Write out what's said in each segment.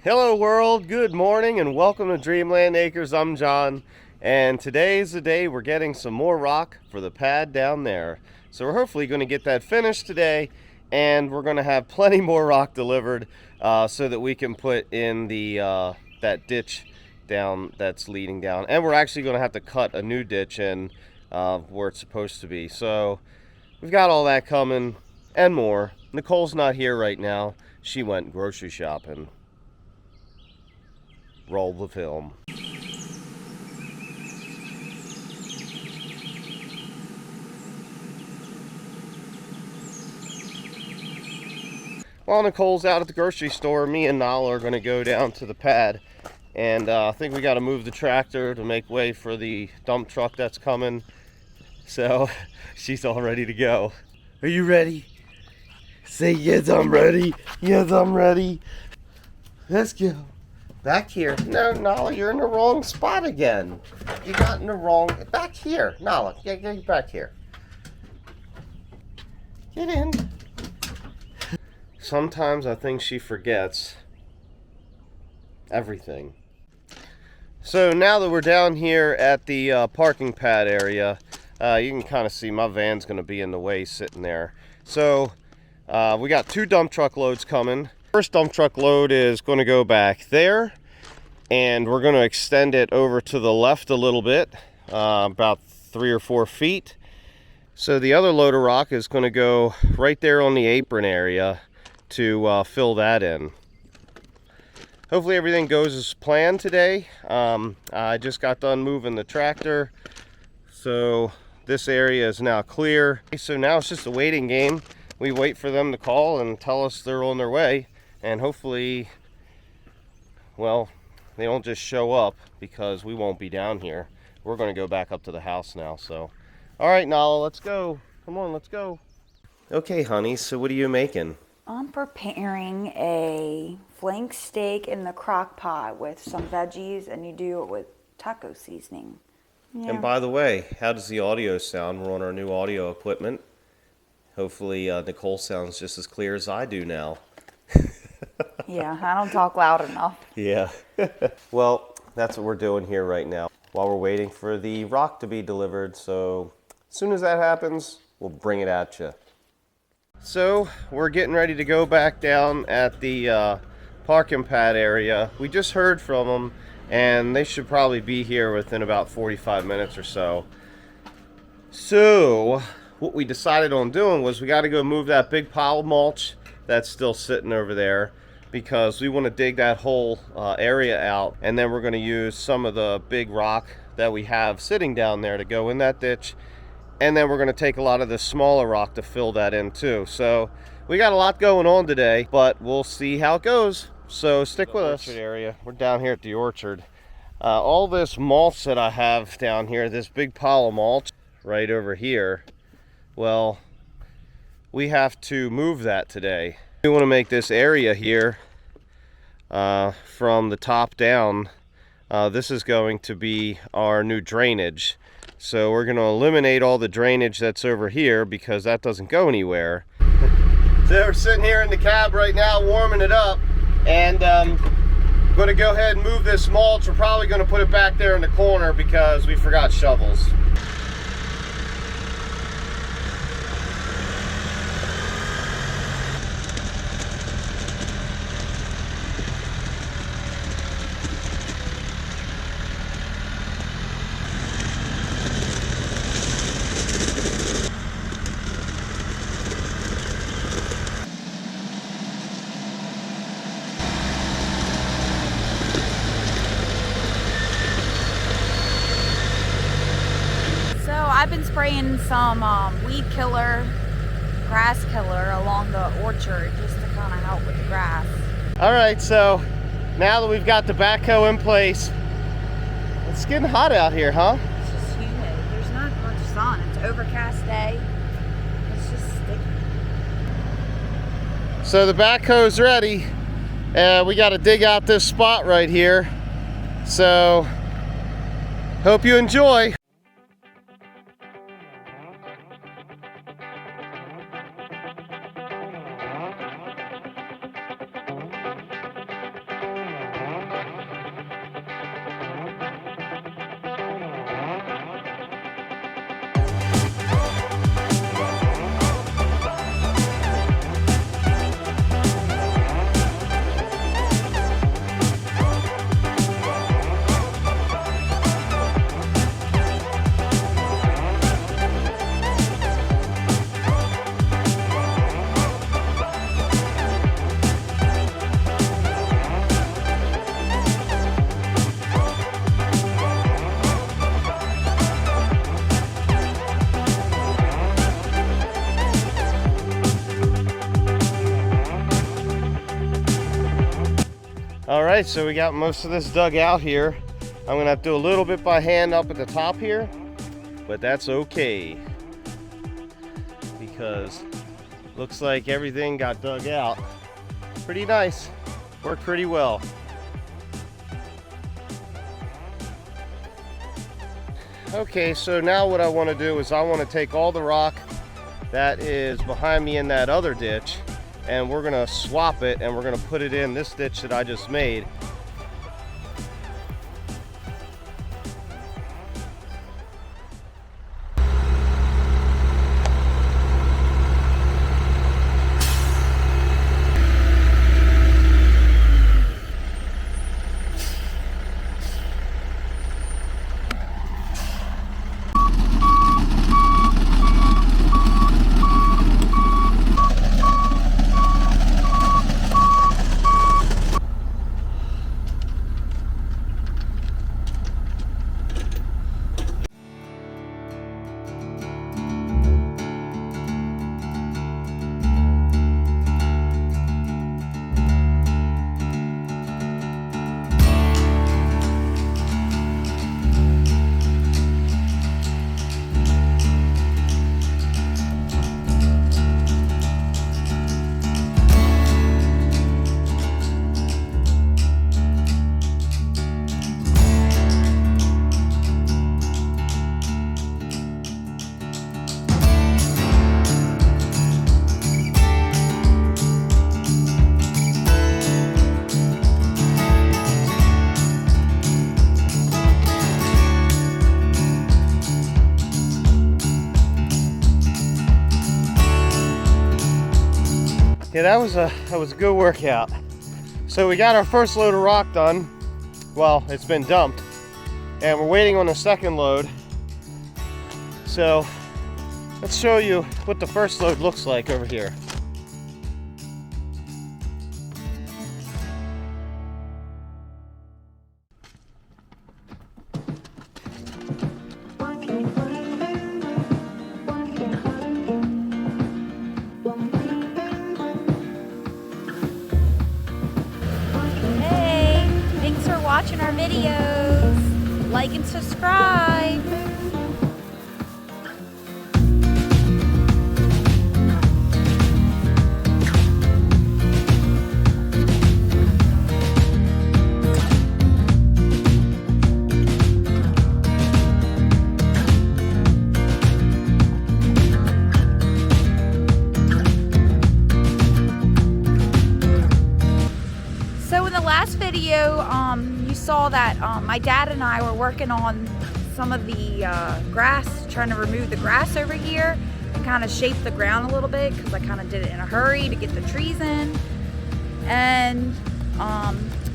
Hello world, good morning and welcome to Dreamland Acres. I'm John, and today's the day we're getting some more rock for the pad down there. So we're hopefully going to get that finished today, and we're going to have plenty more rock delivered so that we can put in the that ditch down that's leading down. And we're actually going to have to cut a new ditch in where it's supposed to be. So we've got all that coming and more. Nicole's not here right now. She went grocery shopping. Roll the film. While Nicole's out at the grocery store, me and Nala are going to go down to the pad, and I think we got to move the tractor to make way for the dump truck that's coming. So she's all ready to go. Are you ready? Say yes, I'm ready. Yes, I'm ready. Let's go. Back here. No, Nala, you're in the wrong spot again. You got in the wrong... Back here. Nala, get back here. Get in. Sometimes I think she forgets everything. So now that we're down here at the parking pad area, you can kind of see my van's going to be in the way sitting there. So we got 2 dump truck loads coming. First dump truck load is going to go back there, and we're going to extend it over to the left a little bit, about 3 or 4 feet. So the other load of rock is going to go right there on the apron area to fill that in. Hopefully everything goes as planned today. I just got done moving the tractor, so this area is now clear. So now it's just a waiting game. We wait for them to call and tell us they're on their way. And hopefully, well, they don't just show up because we won't be down here. We're going to go back up to the house now. So, all right, Nala, let's go. Come on, let's go. Okay, honey, so what are you making? I'm preparing a flank steak in the crock pot with some veggies, and you do it with taco seasoning. Yeah. And by the way, how does the audio sound? We're on our new audio equipment. Hopefully Nicole sounds just as clear as I do now. Yeah, I don't talk loud enough. Yeah. Well, that's what we're doing here right now while we're waiting for the rock to be delivered. So as soon as that happens, we'll bring it at you. So we're getting ready to go back down at the parking pad area. We just heard from them, and they should probably be here within about 45 minutes or so. So what we decided on doing was we got to go move that big pile of mulch that's still sitting over there, because we want to dig that whole area out, and then we're going to use some of the big rock that we have sitting down there to go in that ditch, and then we're going to take a lot of the smaller rock to fill that in too. So we got a lot going on today, but we'll see how it goes. So stick with us. Area. We're down here at the orchard. All this mulch that I have down here, this big pile of mulch right over here, well, we have to move that today. We want to make this area here from the top down. This is going to be our new drainage. So we're going to eliminate all the drainage that's over here because that doesn't go anywhere. So we're sitting here in the cab right now warming it up, and I'm going to go ahead and move this mulch. We're probably going to put it back there in the corner because we forgot shovels. I've been spraying some weed killer, grass killer along the orchard just to kind of help with the grass. All right, so now that we've got the backhoe in place, it's getting hot out here, huh? It's just humid. There's not much sun. It's an overcast day. It's just sticky. So the backhoe's ready. We got to dig out this spot right here. So hope you enjoy. All right, so we got most of this dug out here. I'm gonna have to do a little bit by hand up at the top here, but that's okay, because looks like everything got dug out pretty nice. Worked pretty well. Okay, so now what I want to do is I want to take all the rock that is behind me in that other ditch, and we're gonna swap it and we're gonna put it in this ditch that I just made. Yeah, that was a good workout. So we got our first load of rock done. Well, it's been dumped, and we're waiting on the second load. So let's show you what the first load looks like over here. Watching our videos, like and subscribe. So in the last video, you saw that my dad and I were working on some of the grass, trying to remove the grass over here and kind of shape the ground a little bit, because I kind of did it in a hurry to get the trees in. And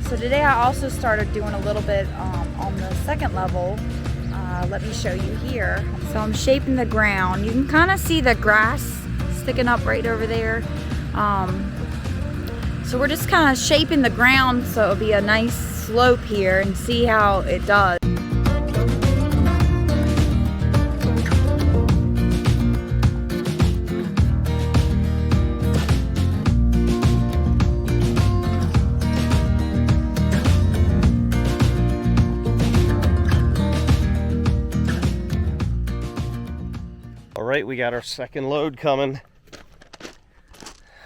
so today I also started doing a little bit on the second level. Let me show you here. So I'm shaping the ground. You can kind of see the grass sticking up right over there. So we're just kind of shaping the ground so it'll be a nice slope here, and see how it does. All right, we got our second load coming.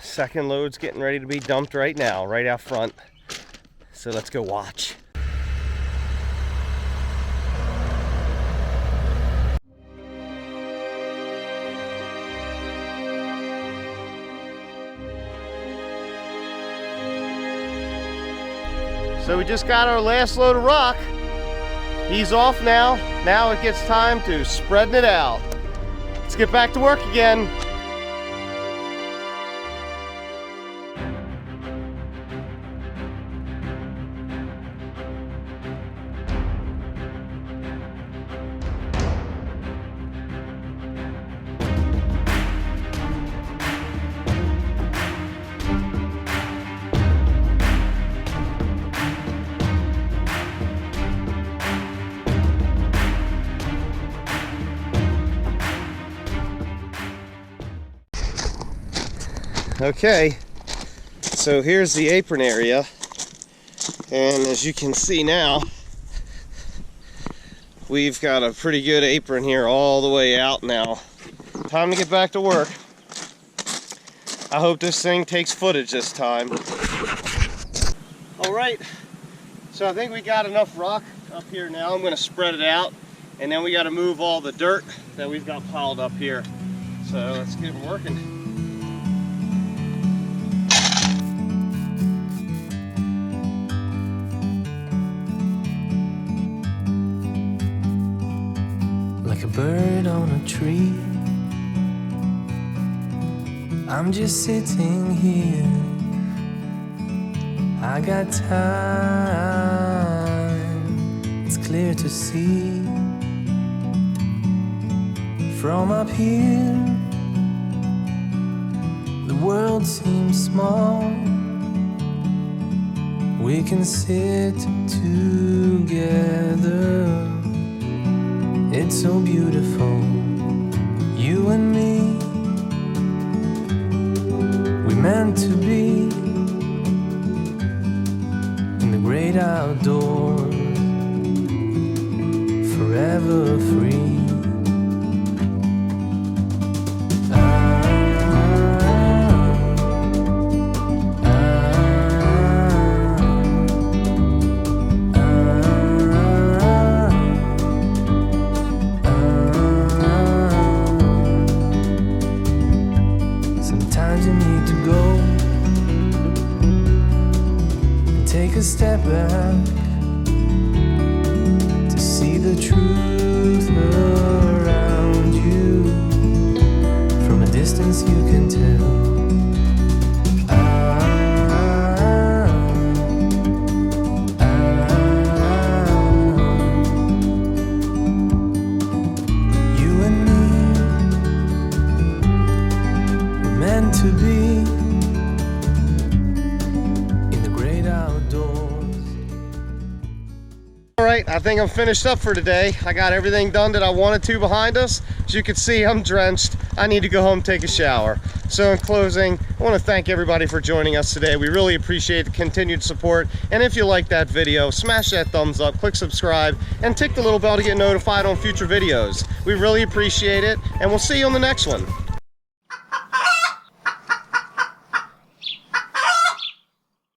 Second load's getting ready to be dumped right now, right out front. So let's go watch. So we just got our last load of rock. He's off now. Now it gets time to spreading it out. Let's get back to work again. Okay, so here's the apron area. And as you can see now, we've got a pretty good apron here all the way out now. Time to get back to work. I hope this thing takes footage this time. All right, so I think we got enough rock up here now. I'm gonna spread it out, and then we gotta move all the dirt that we've got piled up here. So let's get working. Like a bird on a tree, I'm just sitting here. I got time, it's clear to see. From up here, the world seems small. We can sit together. It's so beautiful, you and me. We meant to be in the great outdoors, forever free. Sometimes you need to go and take a step back to see the truth around you. From a distance you can tell. You and me, we're meant to be in the great outdoors. All right, I think I'm finished up for today. I got everything done that I wanted to behind us. As you can see, I'm drenched. I need to go home, take a shower. So in closing, I want to thank everybody for joining us today. We really appreciate the continued support. And if you like that video, smash that thumbs up, click subscribe, and tick the little bell to get notified on future videos. We really appreciate it, and we'll see you on the next one.